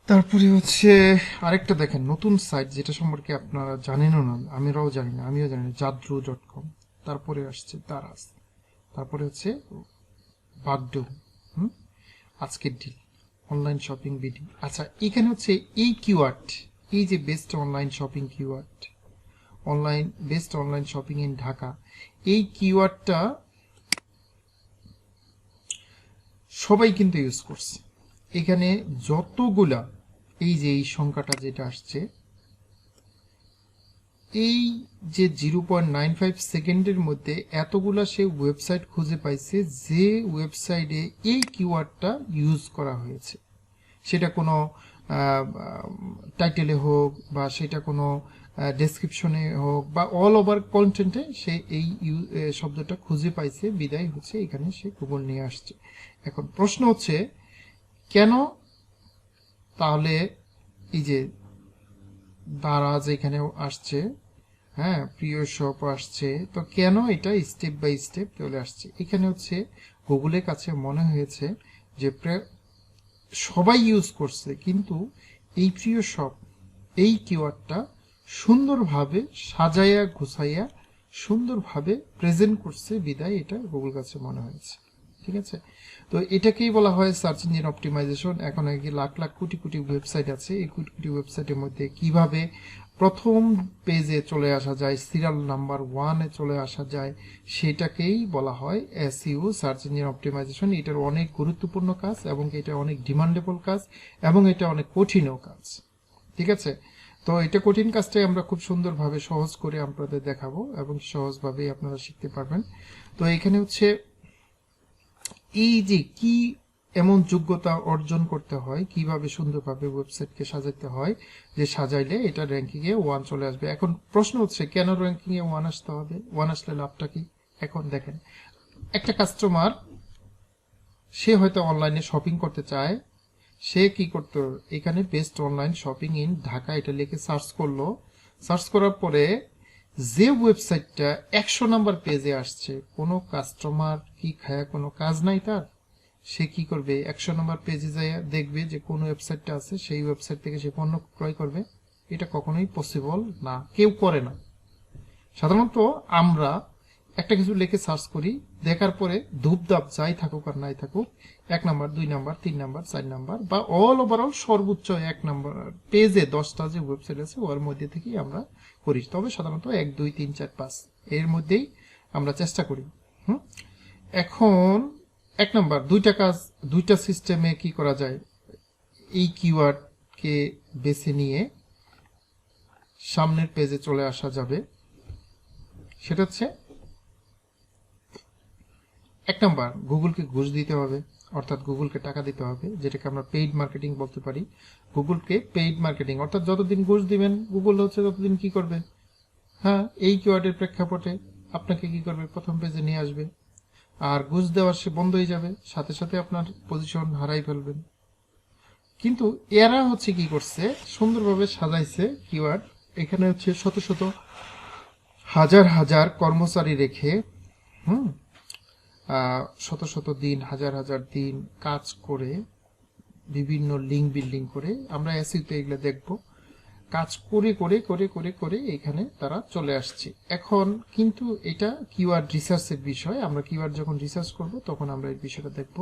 তারপরে হচ্ছে আরেকটা দেখেন নতুন সাইট যেটা সম্পর্কে আপনারা জানেনও না, আমিও জানি না, যাদ্রু.com, তারপরে আসছে দারাজ, তারপরে হচ্ছে বাগডু, আজকের ডিল, অনলাইন শপিং বিডি। আচ্ছা এখানে হচ্ছে এই কিওয়ার্ড, এই যে best online shopping keyword, online best online shopping in Dhaka, এই কিওয়ার্ডটা সবাই কিন্তু ইউজ করছে। এখানে যতগুলা এই যে এই সংখ্যাটা যেটা আসছে, এই যে 0.95 সেকেন্ডের মধ্যে এতগুলা সে ওয়েবসাইট খুঁজে পাইছে যে ওয়েবসাইটে এই কিওয়ার্ডটা ইউজ করা হয়েছে, সেটা কোনো টাইটেলে হোক বা সেটা কোনো ডেসক্রিপশনে হোক বা অল ওভার কন্টেন্টে সে এই শব্দটা খুঁজে পাইছে, বিদায় হচ্ছে এখানে সে গুগল নিয়ে আসছে। এখন প্রশ্ন হচ্ছে কেন তাহলে এই যে দারাজ এখানেও আসছে, হ্যাঁ প্রিয় শপ আসছে, তো কেন এটা স্টেপ বাই স্টেপ চলে আসছে? এখানে হচ্ছে গুগলের কাছে মনে হয়েছে যে সবাই ইউজ করছে, কিন্তু এই প্রিয় শপ এই কিওয়ার্ডটা সুন্দরভাবে সাজাইয়া গুছাইয়া সুন্দরভাবে প্রেজেন্ট করছে, বিদায় এটা গুগল কাছে মনে হয়েছে। ঠিক আছে, তো এটাকেই বলা হয় সার্চ ইঞ্জিন অপটিমাইজেশন। এখন আগে লাখ লাখ কোটি কোটি ওয়েবসাইট আছে, এই কোটি কোটি ওয়েবসাইটের মধ্যে কিভাবে প্রথম পেজে চলে আসা যায়, সিরিয়াল নাম্বার 1-এ চলে আসা যায়, সেটাকেই বলা হয় এসইও, সার্চ ইঞ্জিন অপটিমাইজেশন। এটার অনেক গুরুত্বপূর্ণ কাজ এবং এটা অনেক ডিমান্ডেবল কাজ এবং এটা অনেক কঠিনও কাজ। ঠিক আছে, তো এটা কঠিন কাজটাই আমরা খুব সুন্দরভাবে সহজ করে আপনাদের দেখাবো এবং সহজভাবেই আপনারা শিখতে পারবেন। তো এখানে হচ্ছে এই যে কি এমন যোগ্যতা অর্জন করতে হয়, কিভাবে সুন্দরভাবে ওয়েবসাইটকে সাজাতে হয়, যে সাজাইলে এটা র্যাঙ্কিংয়ে 1 চলে আসবে। এখন প্রশ্ন হচ্ছে কেন র্যাঙ্কিংয়ে 1 আসতে হবে, 1 আসলে লাভটা কি? এখন দেখেন, একটা কাস্টমার সে হয়তো অনলাইনে শপিং করতে চায়, সে কি করতো, এখানে best online shopping in Dhaka এটা লিখে সার্চ করলো। সার্চ করার পরে যে ওয়েবসাইটটা 100 নাম্বার পেজে আসছে, কোনো কাস্টমার কি খায় কোনো কাজ নাই তার, সে কি করবে 100 নম্বর পেজে যায় দেখবে যে কোন ওয়েবসাইটটা আছে, সেই ওয়েবসাইট থেকে সে পণ্য ক্রয় করবে? এটা কখনোই পসিবল না, কেউ করে না। সাধারণত আমরা একটা কিছু লিখে সার্চ করি, দেখার পরে ধূপধাপ যাই থাকুক আর নাই থাকুক 1 নাম্বার 2 নাম্বার 3 নাম্বার 4 নাম্বার বা অল ওভারঅল সর্বোচ্চ 1 নাম্বার পেজে 10টা যে ওয়েবসাইট আছে ওর মধ্যে থেকেই আমরা করি। তবে সাধারণত 1 2 3 4 5 এর মধ্যেই আমরা চেষ্টা করি। এখন 1 নাম্বার, দুইটা কাজ, দুইটা সিস্টেমে কি করা যায়, এই কিওয়ার্ডকে বেছে নিয়ে সামনের পেজে চলে আসা যাবে। সেটা হচ্ছে 1 নাম্বার, গুগলকে ঘুষ দিতে হবে, অর্থাৎ গুগলকে টাকা দিতে হবে, যেটাকে আমরা পেইড মার্কেটিং বলতে পারি। গুগলকে পেইড মার্কেটিং, অর্থাৎ যতদিন ঘুষ দিবেন গুগল হচ্ছে ততদিন কি করবে, হ্যাঁ এই কিওয়ার্ডের প্রেক্ষাপটে আপনাকে কি করবে, প্রথম পেজে নিয়ে আসবে। আর ঘুষ দেওয়া সে বন্ধ হয়ে যাবে, সাথে সাথে আপনার পজিশন হারাই ফেলবেন। কিন্তু এরা হচ্ছে কি করছে, সুন্দরভাবে সাজাইছে কিওয়ার্ড, এখানে হচ্ছে শত শত হাজার হাজার কর্মচারী রেখে শত শত দিন, হাজার হাজার দিন কাজ করে, বিভিন্ন লিঙ্ক বিল্ডিং করে, আমরা এসইতে এগুলো দেখব, কাজ করে করে করে করে করে এখানে তারা চলে আসছে। এখন কিন্তু এটা কিওয়ার্ড রিসার্চের বিষয়, আমরা কিওয়ার্ড যখন রিসার্চ করব তখন আমরা এই বিষয়টা দেখব।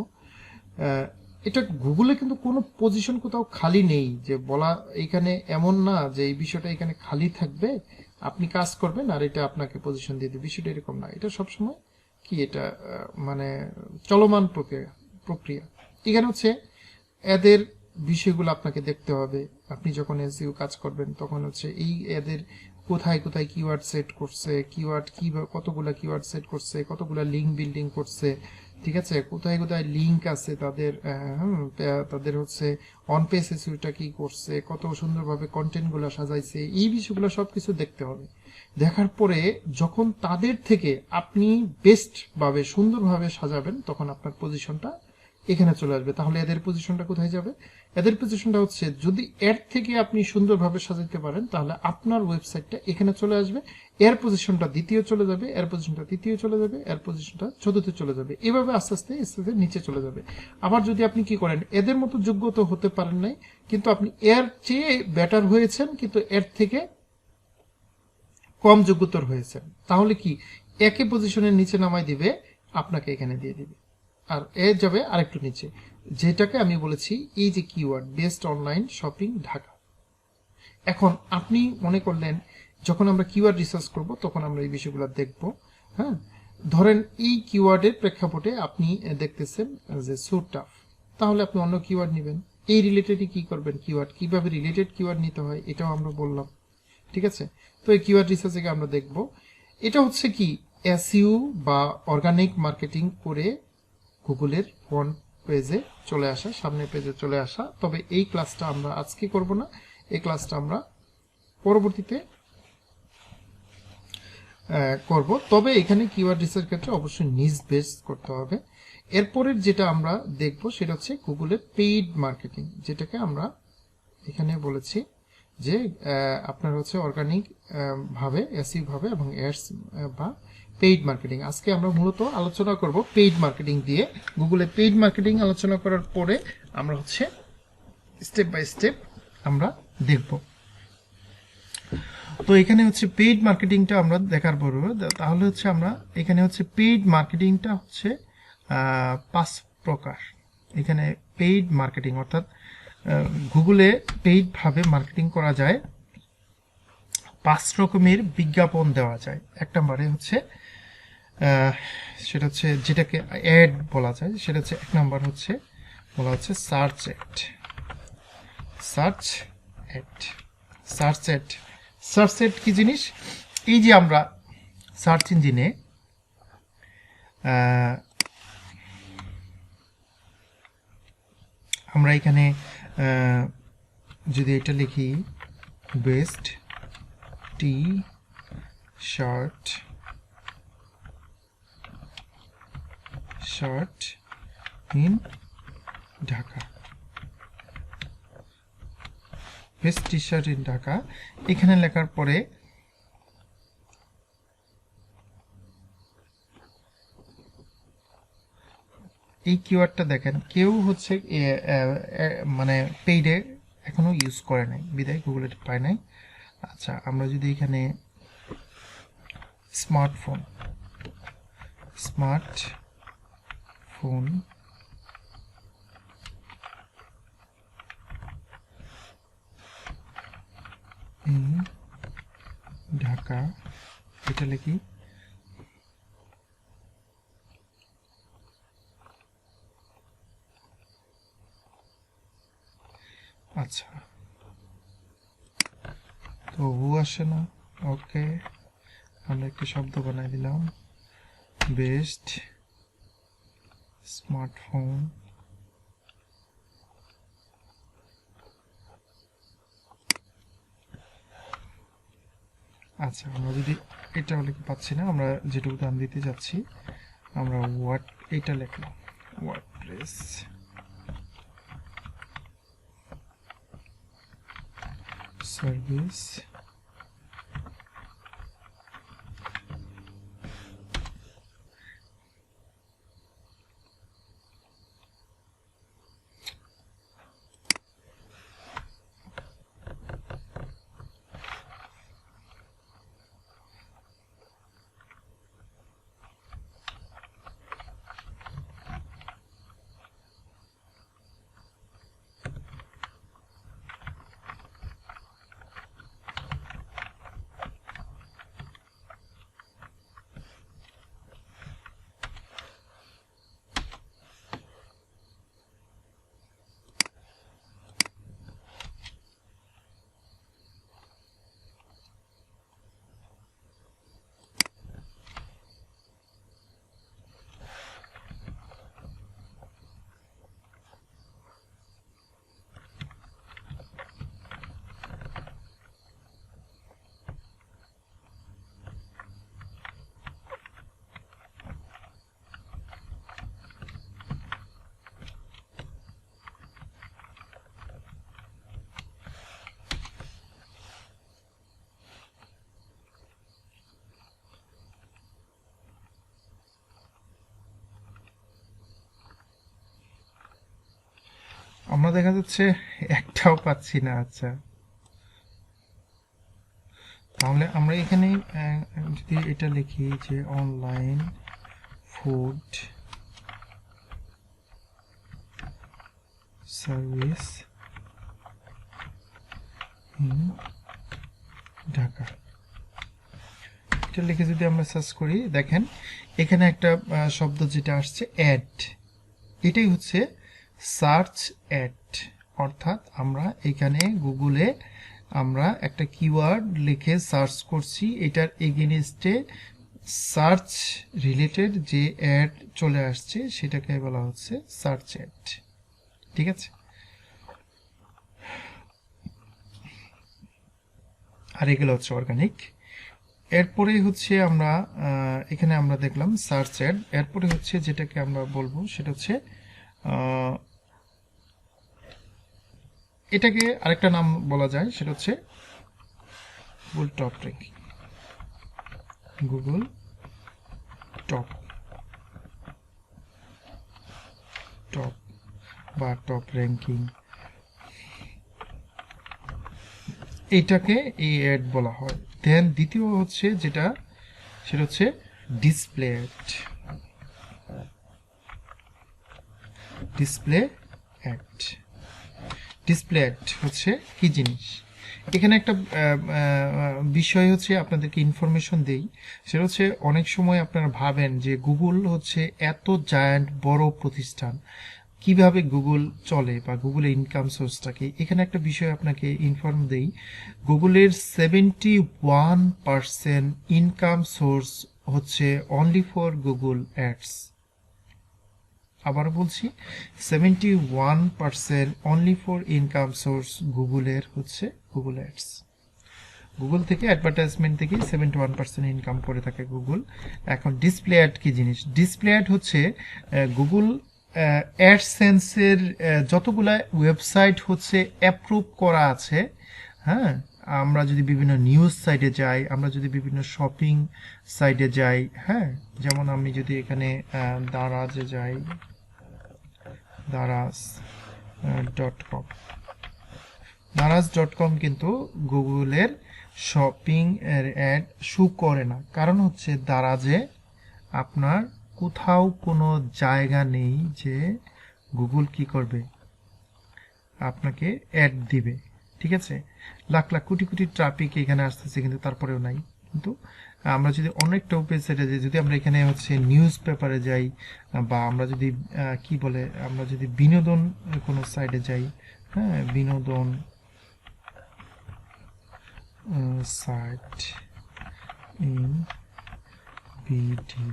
এটা গুগলে কিন্তু কোনো পজিশন কোথাও খালি নেই, যে বলা এখানে এমন না যে এই বিষয়টা এখানে খালি থাকবে, আপনি কাজ করবেন আর এটা আপনাকে পজিশন দিয়ে দেবে, বিষয়টা এরকম না। এটা সবসময় কি, এটা মানে চলমান প্রক্রিয়া। এখানে হচ্ছে এদের বিষয়গুলো আপনাকে দেখতে হবে। আপনি যখন এসইও কাজ করবেন তখন হচ্ছে এই এদের কোথায় কোথায় কিওয়ার্ড সেট করছে, কিওয়ার্ড কি কতগুলা কিওয়ার্ড সেট করছে, কতগুলা লিঙ্ক বিল্ডিং করছে, ঠিক আছে, কোথায় কোথায় লিঙ্ক আছে তাদের, তাদের হচ্ছে অন পেজ এসইওটা কি করছে, কত সুন্দরভাবে কন্টেন্টগুলো সাজাইছে, এই বিষয়গুলো সবকিছু দেখতে হবে। দেখার পরে যখন তাদের থেকে আপনি বেস্ট ভাবে সুন্দরভাবে সাজাবেন তখন আপনার পজিশনটা এখানে চলে আসবে। তাহলে এদের পজিশনটা কোথায় যাবে, এদের পজিশনটা হচ্ছে যদি এর থেকে আপনি সুন্দরভাবে সাজাতে পারেন তাহলে আপনার ওয়েবসাইটটা এখানে চলে আসবে, এর পজিশনটা দ্বিতীয় চলে যাবে, এর পজিশনটা তৃতীয় চলে যাবে, এর পজিশনটা চতুর্থ চলে যাবে, এভাবে আস্তে আস্তে আস্তে নিচে চলে যাবে। আবার যদি আপনি কি করেন, এদের মতো যোগ্য তো হতে পারেন নাই, কিন্তু আপনি এর চেয়ে বেটার হয়েছেন, কিন্তু এর থেকে কম যোগ্যতর হয়েছেন, তাহলে কি একই পজিশনের নিচে নামাই দিবে, আপনাকে এখানে দিয়ে দিবে, আর এ যাবে আরেকটু নিচে, যেটাকে আমি বলেছি এই যে keyword best online shopping Dhaka. এখন আপনি মনে করলেন যখন আমরা কিওয়ার্ড রিসার্চ করব তখন আমরা এই বিষয়গুলো দেখব। হ্যাঁ, ধরেন এই কিওয়ার্ডের প্রেক্ষাপটে আপনি দেখতেছেন যে সুট টাফ, তাহলে আপনি অন্য কিওয়ার্ড নেবেন, এই রিলেটেডই কি করবেন, কিওয়ার্ড কিভাবে রিলেটেড কিওয়ার্ড নিতে হয় এটাও আমরা বললাম, ঠিক আছে। তো এই কিওয়ার্ড রিসার্চ থেকে আমরা দেখব, এটা হচ্ছে কি এসইও বা অর্গানিক মার্কেটিং করে গুগলের ফ্রন্ট পেজে চলে আসা, সামনের পেজে চলে আসা। তবে এই ক্লাসটা আমরা আজকে করব না, এই ক্লাসটা আমরা পরবর্তীতে করব। তবে এখানে কিওয়ার্ড রিসার্চের ক্ষেত্রে অবশ্যই নিজ বেস করতে হবে। এরপরের যেটা আমরা দেখব সেটা হচ্ছে গুগলের পেইড মার্কেটিং, যেটাকে আমরা এখানে বলেছি যে আপনার হচ্ছে অর্গানিক ভাবে, এসইও ভাবে এবং অ্যাডস বা পেইড মার্কেটিং। আজকে আমরা মূলত আলোচনা করব পেইড মার্কেটিং দিয়ে। গুগলে পেইড মার্কেটিং আলোচনা করার পরে আমরা হচ্ছে স্টেপ বাই স্টেপ আমরা দেখব। তো এখানে হচ্ছে পেইড মার্কেটিংটা আমরা দেখার পর, তাহলে হচ্ছে আমরা এখানে হচ্ছে পেইড মার্কেটিংটা হচ্ছে 5 প্রকার। এখানে পেইড মার্কেটিং অর্থাৎ গুগলে পেইড ভাবে মার্কেটিং করা যায়, 5 রকমের বিজ্ঞাপন দেওয়া যায়। 1 নম্বরে হচ্ছে সেটা হচ্ছে যেটাকে অ্যাড বলা যায়, সেটা হচ্ছে 1 নম্বর হচ্ছে বলা হচ্ছে search add. Search add, search add, search add কি জিনিস, এই যে আমরা সার্চ ইঞ্জিনে আমরা এখানে যদি এটা লিখি best T shirt in Dhaka, best T shirt in Dhaka এখানে লেখার পরে এই কিওয়ার্ডটা দেখেন কেউ হচ্ছে মানে পেইডে এখনো ইউজ করে নাই, বিদায় গুগল এটা পায় নাই। আচ্ছা, আমরা যদি এখানে স্মার্টফোন ইন ঢাকা এটা লিখি, আচ্ছা তো হু আসে না, ওকে আমরা একটি শব্দ বানাই দিলাম বেস্ট স্মার্টফোন আচ্ছা আমরা যদি এটা লিখে পাচ্ছি না, আমরা যেটুকু দাম দিতে যাচ্ছি আমরা এটা লিখলাম ওয়ার্ডপ্রেস সার্ভিস আমরা দেখা যাচ্ছে একটাও পাচ্ছি না। আচ্ছা তাহলে আমরা এখানে যদি এটা লিখি যে online food service in Dhaka এটা লিখে যদি আমরা সার্চ করি, দেখেন এখানে একটা শব্দ যেটা আসছে অ্যাড, এটাই হচ্ছে সার্চ অ্যাড, অর্থাৎ আমরা এখানে গুগলে আমরা একটা কিওয়ার্ড লিখে সার্চ করছি, এটার এগেইনস্টে সার্চ রিলেটেড যে অ্যাড চলে আসছে সেটাকে বলা হচ্ছে সার্চ অ্যাড। ঠিক আছে, আর এগুলো হচ্ছে অর্গানিক। এরপরে হচ্ছে আমরা এখানে আমরা দেখলাম সার্চ অ্যাড, এরপরে হচ্ছে যেটাকে আমরা বলবো সেটা হচ্ছে এটাকে আরেকটা নাম বলা যায়, সেটা হচ্ছে Google top ranking, Google top বা টপ র্যাঙ্কিং, এটাকে এই অ্যাড বলা হয়। দেন দ্বিতীয় হচ্ছে যেটা সেটা হচ্ছে ডিসপ্লে অ্যাড। ডিসপ্লে অ্যাড হচ্ছে কি জিনিস, এখানে একটা বিষয় হচ্ছে আপনাদেরকে ইনফরমেশন দেই, সেটা হচ্ছে অনেক সময় আপনারা ভাবেন যে গুগল হচ্ছে এত জায়ান্ট বড় প্রতিষ্ঠান, কিভাবে গুগল চলে বা গুগলের ইনকাম সোর্সটা কি। এখানে একটা বিষয় আপনাকে ইনফর্ম দেই, গুগলের 71% ইনকাম সোর্স হচ্ছে অনলি ফর গুগল অ্যাডস। আবার বলছি 71% অনলি ফর ইনকাম সোর্স গুগলের হচ্ছে গুগল অ্যাডস। গুগল থেকে অ্যাডভার্টাইজমেন্ট থেকে 71% ইনকাম করে থাকে গুগল। এখন ডিসপ্লে অ্যাড কি জিনিস? ডিসপ্লে অ্যাড হচ্ছে গুগল অ্যাডসেন্সের যতগুলা ওয়েবসাইট হচ্ছে অ্যাপ্রুভ করা আছে, হ্যাঁ, আমরা যদি বিভিন্ন নিউজ সাইটে যাই, আমরা যদি বিভিন্ন শপিং সাইটে যাই, হ্যাঁ, যেমন আমি যদি এখানে দারাজে যাই, দারাজ .com, দারাজ.com কিন্তু গুগলের শপিং এর অ্যাড শো করে না। কারণ হচ্ছে দারাজে আপনার কোথাও কোনো জায়গা নেই যে গুগল কি করবে, আপনাকে অ্যাড দিবে। ঠিক আছে, লাখ লাখ কোটি কোটি ট্রাফিক এখানে আসতেছে, কিন্তু তারপরেও নাই। কিন্তু আমরা যদি অনেকটা ওয়েবসাইটে যাই, যদি আমরা এখানে হচ্ছে নিউজ পেপারে যাই, বা আমরা যদি কি বলে, আমরা যদি বিনোদন কোনো সাইটে যাই, হ্যাঁ, বিনোদন সাইট ইন বিডি,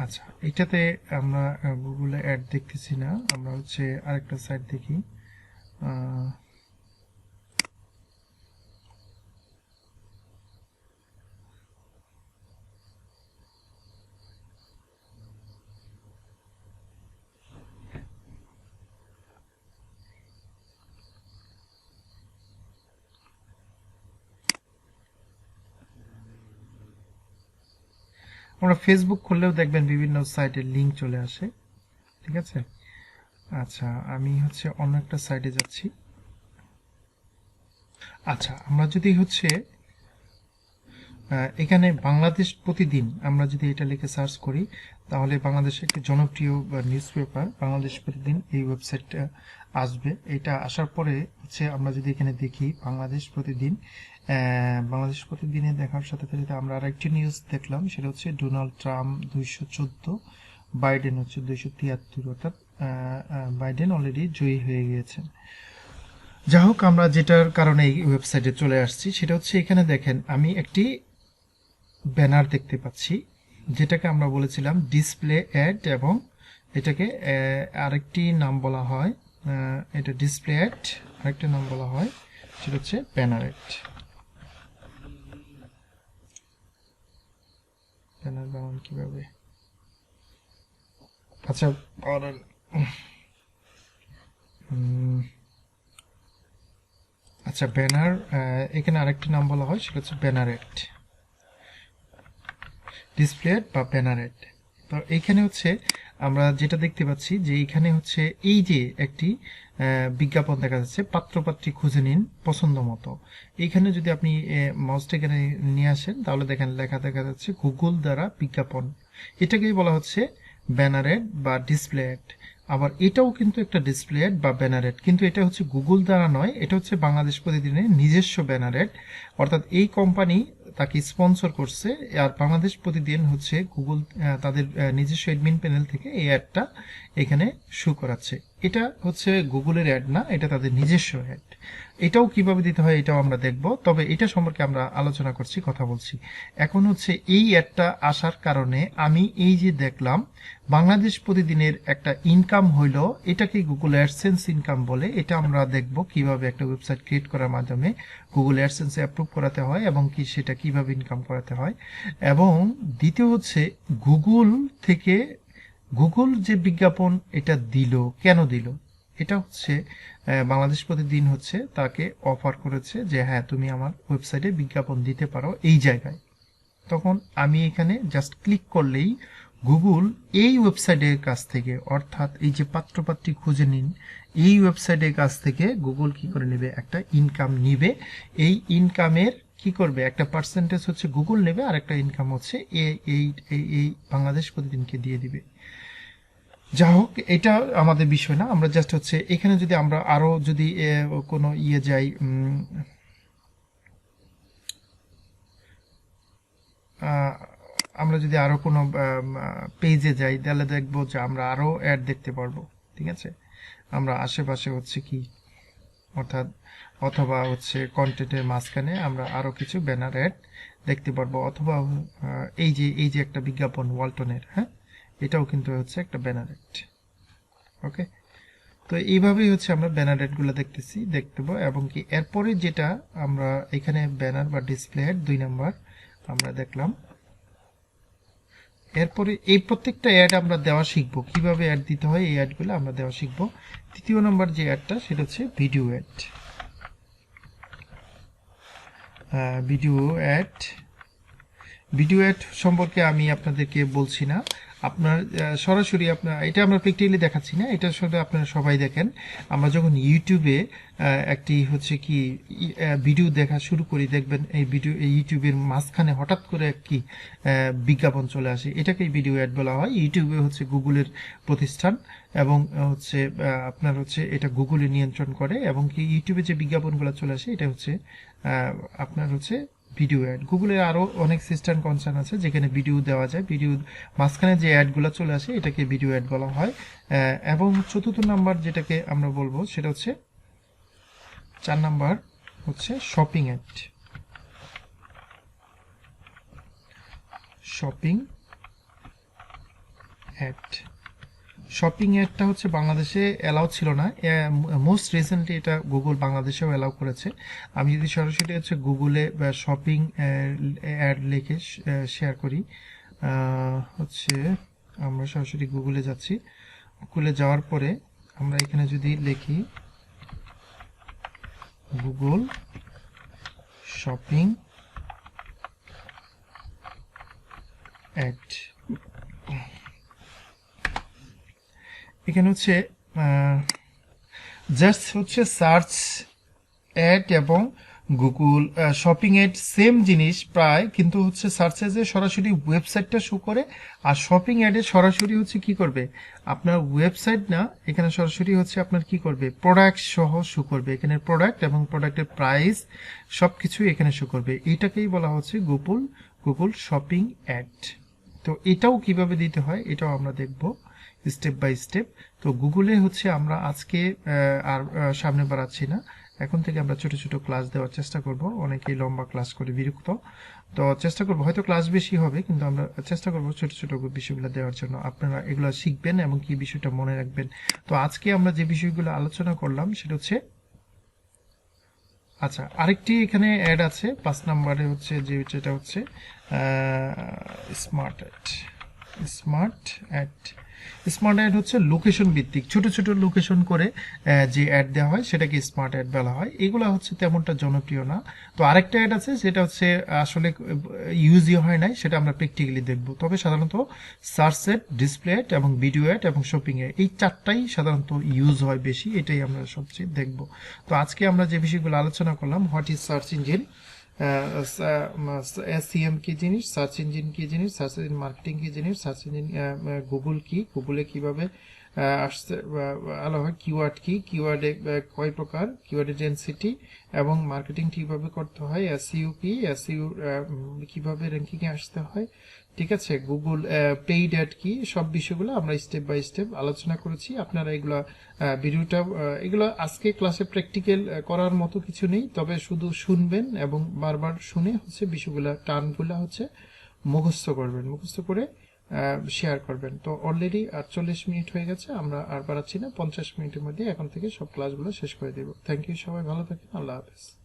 আচ্ছা, এটাতে আমরা গুগলে অ্যাড দেখতেছি না, আমরা হচ্ছে আরেকটা সাইট দেখি। আমরা ফেসবুক খুললেও দেখবেন বিভিন্ন সাইটের লিঙ্ক চলে আসে। ঠিক আছে, আচ্ছা, আমি হচ্ছে অন্য একটা সাইটে যাচ্ছি। আচ্ছা, আমরা যদি হচ্ছে এখানে বাংলাদেশ প্রতিদিন আমরা যদি এটা লিখে সার্চ করি, তাহলে বাংলাদেশের একটি জনপ্রিয় নিউজ পেপার বাংলাদেশ প্রতিদিন এই ওয়েবসাইটটা আসবে। এটা আসার পরে হচ্ছে আমরা যদি এখানে দেখি বাংলাদেশ প্রতিদিন, বাংলাদেশ প্রতিদিনে দেখার সাথে সাথে আমরা আরেকটি নিউজ দেখলাম, সেটা হচ্ছে ডোনাল্ড ট্রাম্প 214, বাইডেন হচ্ছে 273, অর্থাৎ বাইডেন অলরেডি জয়ী হয়ে গিয়েছেন। যা হোক, আমরা যেটার কারণে এই ওয়েবসাইটে চলে আসছি সেটা হচ্ছে এখানে দেখেন আমি একটি ব্যানার দেখতে পাচ্ছি, যেটাকে আমরা বলেছিলাম ডিসপ্লে অ্যাড, এবং এটাকে আরেকটি নাম বলা হয়, এটা ডিসপ্লে অ্যাড, আরেকটা নাম বলা হয় সেটা হচ্ছে ব্যানার অ্যাড। ব্যানার বানান কিভাবে? আচ্ছা, আচ্ছা, ব্যানার, এখানে আরেকটি নাম বলা হয় সেটা হচ্ছে ব্যানার অ্যাড, ডিসপ্লে অ্যাড বা ব্যানার অ্যাড। তো এইখানে হচ্ছে আমরা যেটা দেখতে পাচ্ছি যে এখানে হচ্ছে এই যে একটি বিজ্ঞাপন দেখা যাচ্ছে, পাত্রপাত্রী খুঁজে নিন পছন্দ মতো। এইখানে যদি আপনি মাউসটা এখানে নিয়ে আসেন, তাহলে দেখেন লেখা দেখা যাচ্ছে গুগল দ্বারা বিজ্ঞাপন। এটাকেই বলা হচ্ছে ব্যানার অ্যাড বা ডিসপ্লে অ্যাড। আবার এটাও কিন্তু একটা ডিসপ্লে অ্যাড বা ব্যানার অ্যাড, কিন্তু এটা হচ্ছে গুগল দ্বারা নয়, এটা হচ্ছে বাংলাদেশ প্রতিদিনের নিজস্ব ব্যানার অ্যাড। অর্থাৎ এই কোম্পানি তাকে স্পন্সর করছে, আর বাংলাদেশ প্রতিদিন হচ্ছে গুগল তাদের নিজস্ব অ্যাডমিন প্যানেল থেকে এই অ্যাডটা এখানে শো করাচ্ছে। এটা হচ্ছে গুগলের অ্যাড না, এটা তাদের নিজস্ব অ্যাড। এটাও কিভাবে দিতে হয় এটাও আমরা দেখব, তবে এটা সম্পর্কে আমরা আলোচনা করছি, কথা বলছি। এখন হচ্ছে এই অ্যাডটা আসার কারণে আমি এই যে দেখলাম বাংলাদেশ প্রতিদিনের একটা ইনকাম হইল, এটাকে গুগল অ্যাডসেন্স ইনকাম বলে। এটা আমরা দেখব কিভাবে একটা ওয়েবসাইট ক্রিয়েট করার মাধ্যমে গুগল অ্যাডসেন্সে অ্যাপ্রুভ করাতে হয় এবং কি সেটা কিভাবে ইনকাম করাতে হয়। এবং দ্বিতীয় হচ্ছে গুগল থেকে গুগল যে বিজ্ঞাপন এটা দিল, কেন দিল, এটা হচ্ছে বাংলাদেশ প্রতিদিন হচ্ছে তাকে অফার করেছে যে হ্যাঁ, তুমি আমার ওয়েবসাইটে বিজ্ঞাপন দিতে পারো এই জায়গায়। তখন আমি এখানে জাস্ট ক্লিক করলেই গুগল এই ওয়েবসাইটের কাছ থেকে, অর্থাৎ এই যে পাত্রপাত্রী খুঁজে নিন এই ওয়েবসাইটের কাছ থেকে গুগল কি করে নেবে, একটা ইনকাম নিবে। এই ইনকামের কি করবে, একটা পার্সেন্টেজ হচ্ছে গুগল নেবে, আর একটা ইনকাম হচ্ছে এই এই এই বাংলাদেশ প্রতিদিনকে দিয়ে দিবে। যা হোক, এটা আমাদের বিষয় না, আমরা জাস্ট হচ্ছে এখানে যদি আমরা আরো যদি কোনো যাই, আমরা যদি আরো কোনো পেজে যাই তাহলে দেখবো যে আমরা আরো অ্যাড দেখতে পারবো। ঠিক আছে, আমরা আশেপাশে হচ্ছে কি অর্থাৎ অথবা হচ্ছে কন্টেন্টের মাঝখানে আমরা আরো কিছু ব্যানার অ্যাড দেখতে পারবো, অথবা এই যে একটা বিজ্ঞাপন ওয়ালটনের, হ্যাঁ, এটাও কিন্তু হচ্ছে একটা ব্যানার অ্যাড। ওকে, তো এইভাবেই হচ্ছে আমরা ব্যানার অ্যাডগুলো দেখতে পাবো। এবং কি এরপরে যেটা আমরা এখানে ব্যানার বা ডিসপ্লে অ্যাড 2 নাম্বার আমরা দেখলাম। এরপরে এই প্রত্যেকটা অ্যাড আমরা দেওয়া শিখবো, কিভাবে অ্যাড দিতে হয় এই অ্যাডগুলো আমরা দেওয়া শিখবো। 3য় নাম্বার যে অ্যাডটা সেটা হচ্ছে ভিডিও অ্যাড। ভিডিও অ্যাড সম্পর্কে আমি আপনাদেরকে বলছি না, আপনার সরাসরি আপনার এটা আমরা প্র্যাকটিক্যালি দেখাচ্ছি না, এটা আসলে আপনারা সবাই দেখেন। আমরা যখন ইউটিউবে একটি হচ্ছে কি ভিডিও দেখা শুরু করি, দেখবেন এই ইউটিউবের মাঝখানে হঠাৎ করে একটি বিজ্ঞাপন চলে আসে, এটাকেই ভিডিও অ্যাড বলা হয়। ইউটিউবে হচ্ছে গুগলের প্রতিষ্ঠান, এবং হচ্ছে আপনার হচ্ছে এটা গুগলে নিয়ন্ত্রণ করে, এবং কি ইউটিউবে যে বিজ্ঞাপনগুলো চলে আসে এটা হচ্ছে আপনার হচ্ছে ভিডিও অ্যাড। গুগলের আরো অনেক সিস্টেম কনসার্ন আছে যেখানে ভিডিও দেওয়া যায়, ভিডিও মাঝখানে যে অ্যাডগুলো চলে আসে এটাকে ভিডিও অ্যাড বলা হয়। এবং 4র্থ নাম্বার যেটাকে আমরা বলবো সেটা হচ্ছে 4 নাম্বার হচ্ছে shopping ad. Shopping ad shopping অ্যাডটা হচ্ছে বাংলাদেশে অ্যালাউ ছিল না, মোস্ট রিসেন্টলি এটা গুগল বাংলাদেশেও অ্যালাউ করেছে। আমি যদি সরাসরি হচ্ছে গুগলে শপিং অ্যাড লিখে শেয়ার করি, হচ্ছে আমরা সরাসরি গুগলে যাচ্ছি, গুগলে যাওয়ার পরে আমরা এখানে যদি লিখি গুগল শপিং অ্যাড, এখানে হচ্ছে জাস্ট হচ্ছে সার্চ অ্যাড এবং গুগল শপিং অ্যাড সেম জিনিস প্রায়, কিন্তু হচ্ছে সার্চে যে সরাসরি ওয়েবসাইটটা শো করে, আর শপিং অ্যাডে সরাসরি হচ্ছে কি করবে আপনার ওয়েবসাইট না, এখানে সরাসরি হচ্ছে আপনার কি করবে প্রোডাক্ট সহ শো করবে, এখানে প্রোডাক্ট এবং প্রোডাক্টের প্রাইস সবকিছু এখানে শো করবে। এটাকেই বলা হচ্ছে গুগল শপিং অ্যাড। তো এটাও কিভাবে দিতে হয় এটাও আমরা দেখব স্টেপ বাই স্টেপ। তো গুগলে হচ্ছে আমরা আজকে আর সামনে বাড়াচ্ছি না, এখন থেকে আমরা ছোট ছোট ক্লাস দেওয়ার চেষ্টা করব। অনেকেই লম্বা ক্লাস করে বিরক্ত, তো চেষ্টা করব, হয়তো ক্লাস বেশি হবে কিন্তু আমরা চেষ্টা করব ছোট ছোট বিষয়গুলো দেওয়ার জন্য, আপনারা এগুলো শিখবেন এবং কি বিষয়টা মনে রাখবেন। তো আজকে আমরা যে বিষয়গুলো আলোচনা করলাম সেটা হচ্ছে, আচ্ছা আরেকটি এখানে অ্যাড আছে 5 নম্বরে হচ্ছে যেটা হচ্ছে smart ad. Smart ad smart ad হচ্ছে লোকেশন ভিত্তিক, ছোট ছোট লোকেশন করে যে অ্যাড দেওয়া হয় সেটাকে স্মার্ট অ্যাড বলা হয়। এগুলো হচ্ছে তেমনটা জনপ্রিয় না। তো আরেকটা অ্যাড আছে যেটা হচ্ছে আসলে ইউজই হয় নাই, সেটা আমরা প্র্যাকটিক্যালি দেখব। তবে সাধারণত সার্চ অ্যাড, ডিসপ্লে অ্যাড এবং ভিডিও অ্যাড এবং শপিং অ্যাড এই 4টাই সাধারণত ইউজ হয় বেশি, এটাই আমরা সবচেয়ে দেখব। তো আজকে আমরা যে বিষয়গুলো আলোচনা করলাম, what is search engine, SEM কি জিনিস, সার্চ ইঞ্জিন কি জিনিস, সার্চ ইঞ্জিন মার্কেটিং কি জিনিস, সার্চ ইঞ্জিন গুগল কি, গুগলে কিভাবে আসছে আলো হয়, কিওয়ার্ড কি, কিওয়ার্ডে কয় প্রকার, কিওয়ার্ডের ডেনসিটি এবং মার্কেটিং কিভাবে করতে হয়, SEO কি, SEO কিভাবে র্যাঙ্কিং এ আসতে হয়, ঠিক আছে, গুগল পেইড অ্যাড কি, সব বিষয়গুলো আমরা স্টেপ বাই স্টেপ আলোচনা করেছি। আপনারা এগুলা ভিডিওটা এগুলো আজকে ক্লাসে প্র্যাকটিক্যাল করার মতো কিছু নেই, তবে শুধু শুনবেন এবং বারবার শুনে হচ্ছে বিষয়গুলা টার্মগুলা হচ্ছে মুখস্থ করবেন, মুখস্থ করে শেয়ার করবেন। তো অলরেডি 48 মিনিট হয়ে গেছে, আমরা আর বাড়াচ্ছি না, 50 মিনিটের মধ্যে এখন থেকে সব ক্লাসগুলো শেষ করে দেব। থ্যাংক ইউ, সবাই ভালো থাকেন, আল্লাহ হাফেজ।